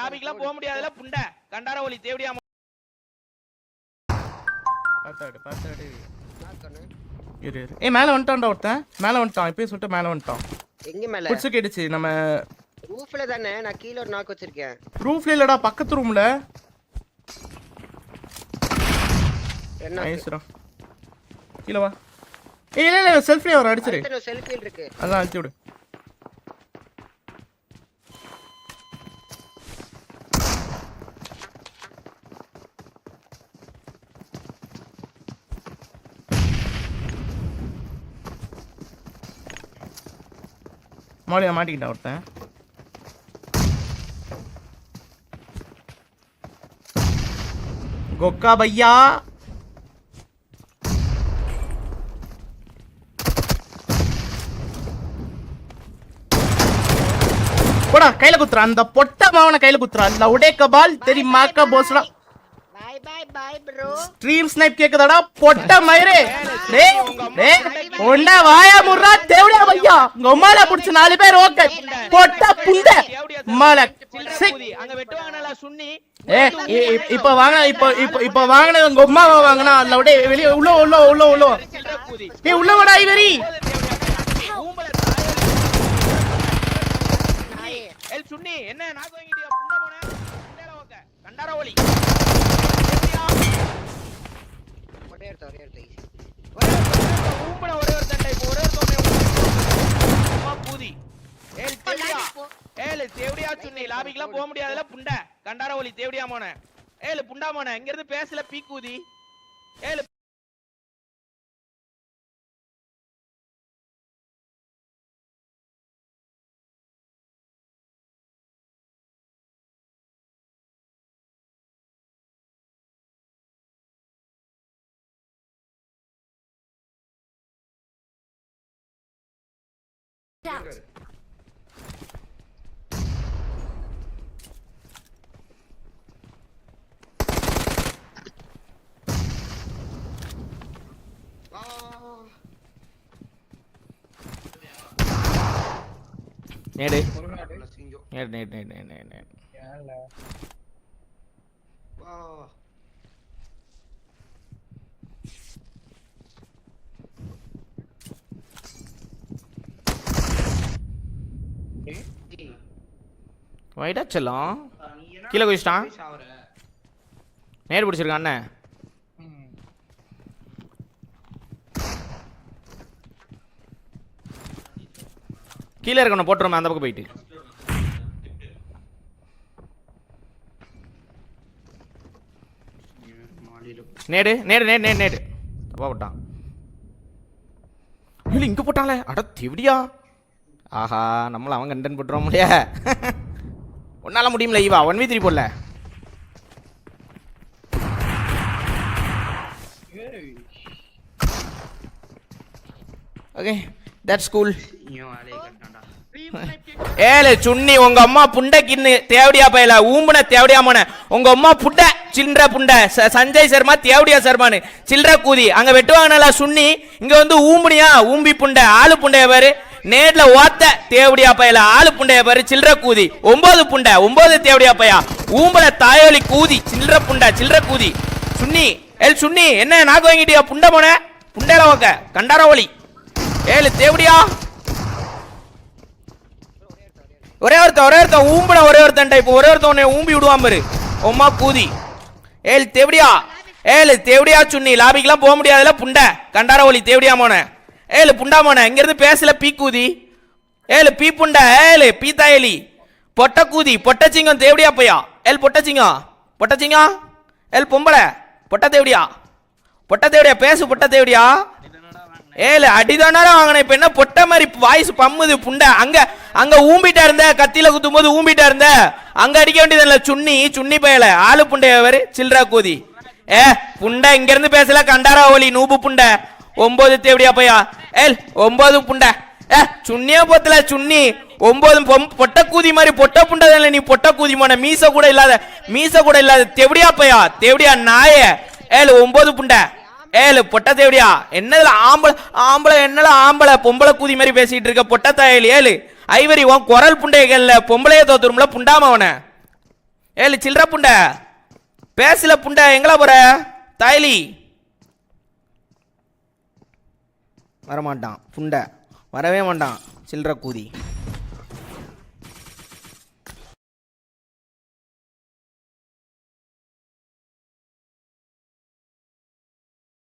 லாபிக்குலாம் போக முடியாதுல புண்டை கண்டார ஒலி தேவடியா பாத்தாடு இரு ஏய் மேல வந்துட்டான்டா ஒருத்தன் மேல வந்துட்டான் இப்பவே சொல்லிட்டு மேல வந்துட்டான் எங்க மேல புடிச்சு கேடுச்சு நம்ம ரூஃப்ல தானே நான் கீழ ஒரு நாக் வச்சிருக்கேன் ரூஃப்ல இல்லடா பக்கத்து ரூம்ல என்ன நைஸ்டா கீழ வா ஏய் இல்ல செல்ஃபி வர அடிச்சிரு செல்ஃபி இருக்கு அதான் அடிச்சு விடு மாடியா மாட்டிக்கிட்டா ஒருத்தன் கொக்கா பையா போடா கையில குத்துறா அந்த பொட்ட மாவன கையில குத்துறா லவுடே கபால் தெரி மாக்கா போஸ்டா bye bye bye bro stream snipe கேக்குதாடா பொட்ட மயிரே டேய் டேய் ஒண்ணா வாயா முர்ரா தேவடியா பையா உம்மால புடிச்சு 4 பேர் ஓகே பொட்ட புண்ட மால அங்க வெட்டுவாங்கல சுன்னி இப்ப வாங்க இப்ப வாங்குனது உங்க அம்மாவா வாங்குனா லவுடே வெளிய உள்ள ஏய் உள்ள வாடா ஐவரி எல் சுன்னி என்ன நாக்கு வாங்கிட்டியா புண்ட போனே புண்டேல ஓகே கண்டார ஒலி ஒரே ஒரு தண்டை ஒரே ஒரு தோணை அம்மா பூதி ஏல் தேவடியா சுன்னி லாபிக்குலாம் போக முடியாதுல புண்டை கண்டார ஒலி தேவடியா மோனே ஏல் புண்டா மோனே இங்க இருந்து பேசல பீக்கூதி ஏல் நேடு வைடா செல்லம் கீழே குதிச்சிட்டான் நேர் பிடிச்சிருக்கான் அண்ணன் கீழே இருக்கணும் போட்டுருமே அந்த பக்கம் போயிட்டு நேடு நேடு நேடு நேடு நேடு தப்பா போட்டான் இல்லை இங்கே போட்டாங்களே அட திவிடியா ஆஹா நம்மள அவன் கண்டன் போட்டுருவோம் முடியா ஒன்னால முடியும்ல ஈவா 1v3 போடல ஓகே தட்ஸ் கூல் ஏலே சுன்னி உங்க அம்மா புண்டை கிண்ணு தேவடியா பையல ஊம்புன தேவடியா மோன உங்க அம்மா புண்டை சில்ற புண்டை சஞ்சய் சர்மா தேவடியா சர்மானு சில்ற கூதி அங்க வெட்டுவாங்கனால சுன்னி இங்க வந்து ஊம்புனியா ஊம்பி புண்டை ஆளு புண்டைய பாரு நேர்ல ஓத்த தேவடியா பையல ஆளு புண்டைய பாரு சில்ற கூதி 9 புண்டை 9 தேவடியா பையா ஊம்புன தாயோலி கூதி சில்ற புண்டை சில்ற கூதி சுன்னி ஏல் சுன்னி என்ன நாக்கு வாங்கிட்டியா புண்டை போன புண்டையில ஓக்க கண்டார ஒலி ஏழு தேவடியா ஒரே ஒருத்தன் ஊம்புன ஒரே ஒருத்தன் டைப் ஒரே ஒருத்தன் ஊம்பி விடுவான் பாரு உம்மா கூதி ஏழு தேவடியா சுன்னி லாபிக்குலாம் போக முடியாதுல புண்டை கண்டார ஒலி தேவடியா மோன ஏழு புண்டா மோன இங்க இருந்து பேசல பீ கூதி ஏழு பீ புண்டை ஏழு பீ தாயலி பொட்ட கூதி பொட்டச்சிங்கம் தேவடியா பையா ஏல் பொட்டச்சிங்கம் ஏல் பொம்பளை பொட்ட தேவடியா பேசு பொட்ட தேவடியா ஏழு அடிதானாரா வாங்கின இப்ப என்ன பொட்ட மாதிரி வாய்ஸ் பம்முது புண்டை அங்க ஊம்பிட்டா இருந்த கத்தியில குத்தும் போது ஊம்பிட்டா இருந்த அங்க அடிக்க வேண்டியது சுன்னி பயல ஆளு புண்டையவர் சில்றா கூதி புண்டை இங்க இருந்து பேசல கண்டாரா ஒலி நூபு புண்டை 9 தேவடியா பையா ஏல் 9 புண்டை சுன்னியா போத்தல சுன்னி 9 பொட்ட கூதி மாதிரி பொட்ட புண்டை நீ பொட்ட கூதி மோன மீச கூட இல்லாத தேவடியா பையா தேவடியா நாய ஏழு 9 புண்டை ஏழு பொட்ட தேவடியா என்னதுல ஆம்பளை பொம்பளை கூதி மாதிரி பேசிட்டு இருக்க பொட்ட தாயலி ஏழு ஐவரி உன் குரல் புண்டைகள்ல பொம்பளைய தோத்துரும்ல புண்டாம அவன ஏழு சில்லற புண்டை பேசல புண்டை எங்களா போற தாயலி வரமாட்டான் புண்டை வரவே மாட்டான் சில்லற கூதி